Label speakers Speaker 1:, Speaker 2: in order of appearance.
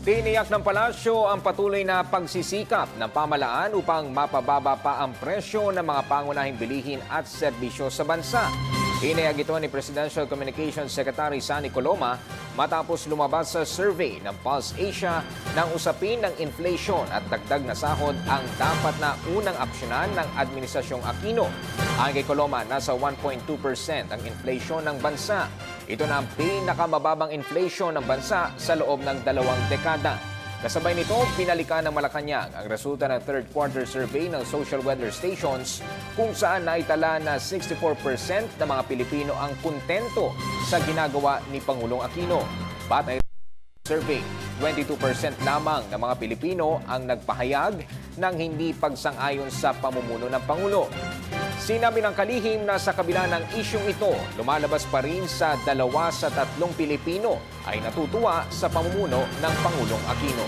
Speaker 1: Tiniyak ng palasyo ang patuloy na pagsisikap ng pamahalaan upang mapababa pa ang presyo ng mga pangunahing bilihin at serbisyo sa bansa. Inayag ito ni Presidential Communications Secretary Sunny Coloma matapos lumabas sa survey ng Pulse Asia ng usapin ng inflation at dagdag na sahod ang dapat na unang aksyonan ng Administrasyong Aquino. Ayon kay Coloma, nasa 1.2% ang inflation ng bansa. Ito na ang pinakamababang inflation ng bansa sa loob ng 2 dekada. Kasabay nito, pinalikan ng Malacanang ang resulta ng third quarter survey ng social weather stations kung saan naitala na 64% ng mga Pilipino ang kontento sa ginagawa ni Pangulong Aquino. Batay sa survey, 22% lamang ng mga Pilipino ang nagpahayag ng hindi pagsang-ayon sa pamumuno ng Pangulo. Sinabi ng kalihim na sa kabila ng isyong ito, lumalabas pa rin sa 2 sa 3 Pilipino ay natutuwa sa pamumuno ng Pangulong Aquino.